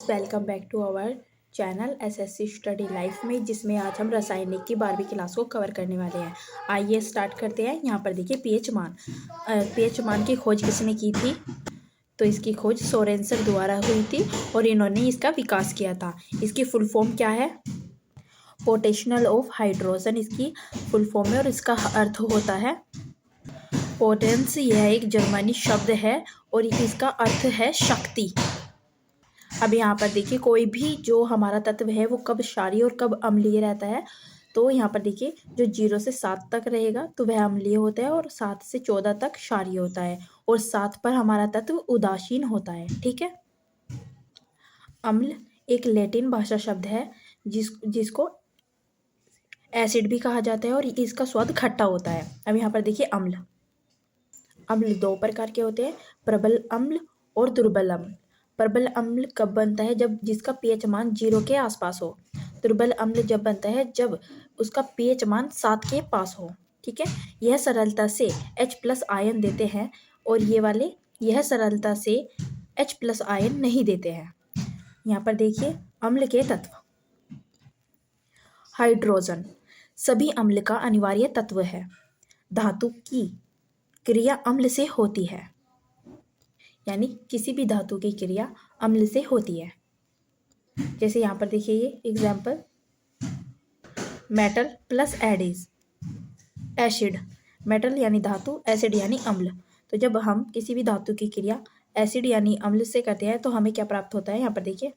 Welcome back to our channel SSC study life में, जिसमें आज हम रासायनिक की 12वीं क्लास को कवर करने वाले हैं। आइए स्टार्ट करते हैं। यहाँ पर देखिए पीएच मान की खोज किसने की थी? तो इसकी खोज सोरेनसन द्वारा हुई थी और इन्होंने इसका विकास किया था। इसकी फुल फॉर्म क्या है? पोटेंशियल ऑफ हाइड्रोजन इसकी फुल फॉर्म है और इसका अर्थ होता है पोटेंस। यह एक जर्मनी शब्द है और इसका अर्थ है शक्ति। अब यहाँ पर देखिए कोई भी जो हमारा तत्व है वो कब क्षारीय और कब अम्लीय रहता है। तो यहाँ पर देखिए जो 0 से 7 तक रहेगा तो वह अम्लीय होता है और 7 से 14 तक क्षारीय होता है और 7 पर हमारा तत्व उदासीन होता है। ठीक है। अम्ल एक लैटिन भाषा शब्द है जिसको एसिड भी कहा जाता है और इसका स्वाद खट्टा होता है। अब यहाँ पर देखिए अम्ल अम्ल दो प्रकार के होते हैं, प्रबल अम्ल और दुर्बल अम्ल। प्रबल अम्ल कब बनता है? जब जिसका पीएच मान 0 के आसपास हो। दुर्बल अम्ल जब बनता है जब उसका पीएच मान 7 के पास हो। ठीक है। यह सरलता से H+ आयन देते हैं और यह सरलता से H+ आयन नहीं देते हैं। यहाँ पर देखिए अम्ल के तत्व। हाइड्रोजन सभी अम्ल का अनिवार्य तत्व है। धातु की क्रिया अम्ल से होती है, यानी किसी भी धातु की क्रिया अम्ल से होती है। जैसे यहाँ पर देखिए ये example, metal plus acid. Metal यानी धातु, एसिड यानी अम्ल। तो जब हम किसी भी धातु की क्रिया एसिड यानी अम्ल से करते हैं तो हमें क्या प्राप्त होता है? यहाँ पर देखिए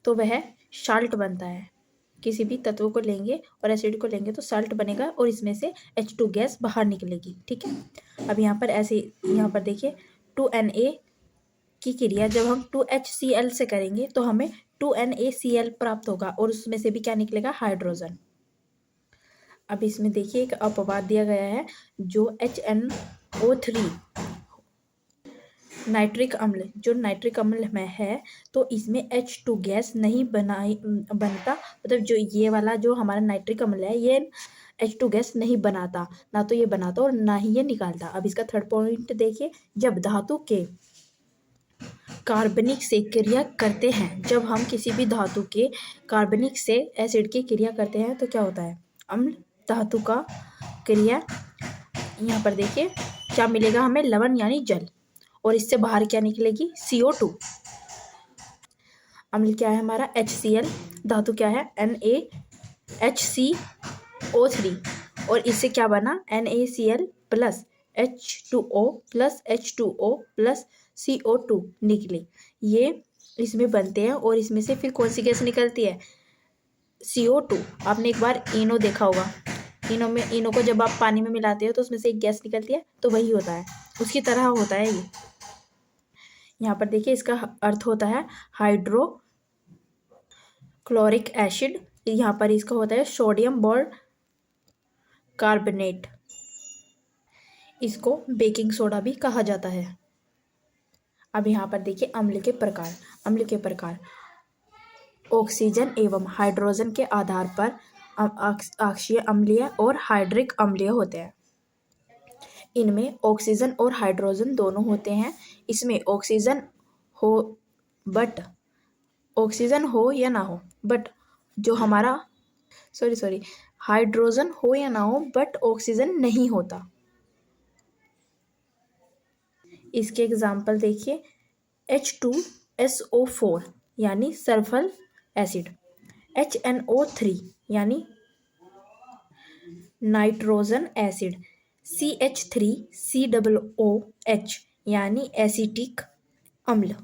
तो वह साल्ट बनता है। किसी भी तत्व को लेंगे और एसिड को लेंगे तो साल्ट बनेगा और इसमें से H2 गैस बाहर निकलेगी। ठीक है। अब यहाँ पर देखिए 2Na की क्रिया जब हम 2HCl से करेंगे तो हमें 2NaCl प्राप्त होगा और उसमें से भी क्या निकलेगा? हाइड्रोजन। अब इसमें देखिए एक अपवाद दिया गया है, जो HNO3 नाइट्रिक अम्ल में है तो इसमें H2 गैस नहीं बनता। मतलब जो ये वाला जो हमारा नाइट्रिक अम्ल है ये H2 गैस नहीं बनाता, ना तो ये बनाता और ना ही ये निकालता। अब इसका थर्ड पॉइंट देखिए, जब धातु के कार्बनिक से क्रिया करते हैं, जब हम किसी भी धातु के कार्बनिक से एसिड की क्रिया करते हैं तो क्या होता है? अम्ल धातु का क्रिया। यहाँ पर देखिए क्या मिलेगा हमें? लवण यानी जल, और इससे बाहर क्या निकलेगी? CO2। अम्ल क्या है हमारा? HCl। धातु क्या है? NaHCO3 और इससे क्या बना? NaCl plus H2O plus H2O plus CO2 निकले। ये इसमें बनते हैं और इसमें से फिर कौन सी गैस निकलती है? CO2। आपने एक बार इनो देखा होगा, इनो को जब आप पानी में मिलाते हो तो उसमें से एक गैस निकलती है, तो वही होता है, उसकी तरह होता है ये। यहाँ पर देखिए इसका अर्थ होता है हाइड्रोक्लोरिक एसिड। यहाँ पर इसका होता है सोडियम कार्बोनेट। इसको बेकिंग सोडा भी कहा जाता है। अब यहाँ पर देखिए अम्ल के प्रकार ऑक्सीजन एवं हाइड्रोजन के आधार पर अक्षीय अम्लीय और हाइड्रिक अम्लीय होते हैं। इनमें ऑक्सीजन और हाइड्रोजन दोनों होते हैं। इसमें ऑक्सीजन हो या ना हो, बट जो हमारा हाइड्रोजन हो या ना हो बट ऑक्सीजन नहीं होता। इसके एग्जाम्पल देखिए, H2SO4 यानी सल्फर एसिड, HNO3 यानी नाइट्रोजन एसिड, CH3COOH यानी एसिटिक अम्ल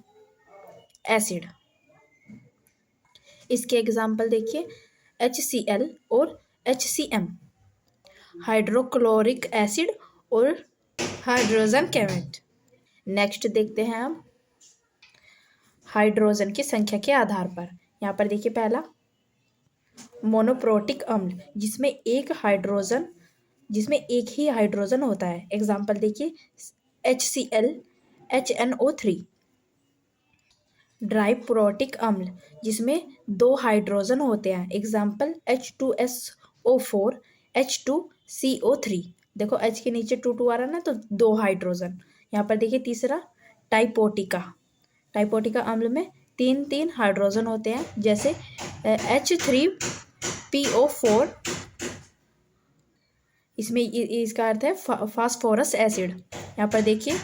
एसिड। इसके एग्जाम्पल देखिए, HCl और HCl हाइड्रोक्लोरिक एसिड और हाइड्रोजन केमेट। नेक्स्ट देखते हैं हम हाइड्रोजन की संख्या के आधार पर। यहाँ पर देखिए पहला मोनोप्रोटिक अम्ल, जिसमें एक ही हाइड्रोजन होता है। एग्जाम्पल देखिए HCl HNO3। डाइप्रोटिक अम्ल, जिसमें 2 हाइड्रोजन होते हैं। Example H2SO4 H2CO3। देखो H के नीचे 2 आ रहा है ना, तो 2 हाइड्रोजन। यहाँ पर देखिए तीसरा टाइपोटिका अम्ल में तीन तीन हाइड्रोजन होते हैं, जैसे H3PO4, इसमें इसका अर्थ है फास्फोरस एसिड। यहाँ पर देखिए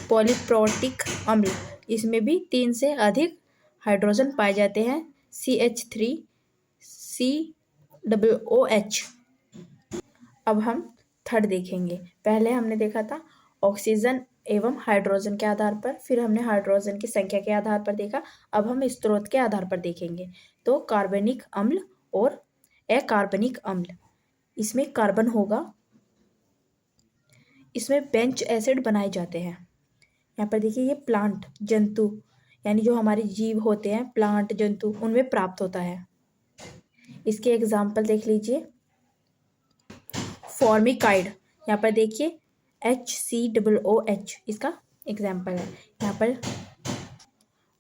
पॉलीप्रोटिक अम्ल, इसमें भी 3 से अधिक हाइड्रोजन पाए जाते हैं, CH3COOH। अब हम थर्ड देखेंगे। पहले हमने देखा था ऑक्सीजन एवं हाइड्रोजन के आधार पर, फिर हमने हाइड्रोजन की संख्या के आधार पर देखा। अब हम स्रोत के आधार पर देखेंगे। तो कार्बनिक अम्ल और अकार्बनिक अम्ल, इसमें कार्बन होगा, इसमें बेंच एसिड बनाए जाते हैं। यहाँ पर देखिए ये प्लांट जंतु, यानी जो हमारे जीव होते हैं, प्लांट जंतु, उनमें प्राप्त होता है। इसके एग्जाम्पल देख लीजिए। फॉर्मिकाइड, यहाँ पर देखिए HCOOH इसका एग्जाम्पल है यहाँ पर,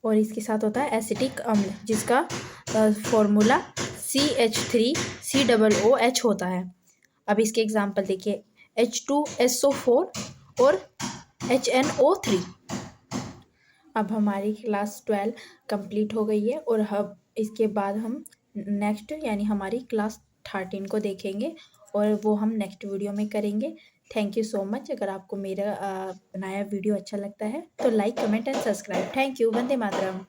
और इसके साथ होता है एसिटिक अम्ल, जिसका फॉर्मूला CH3COOH होता है। अब इसके एग्जाम्पल देखिए H2SO4 और HNO3। अब हमारी क्लास 12 कंप्लीट हो गई है, और अब इसके बाद हम नेक्स्ट यानी हमारी क्लास 13 को देखेंगे, और वो हम नेक्स्ट वीडियो में करेंगे। Thank you so much. अगर आपको मेरा बनाया वीडियो अच्छा लगता है तो like, comment and subscribe. Thank you. Vande Mataram.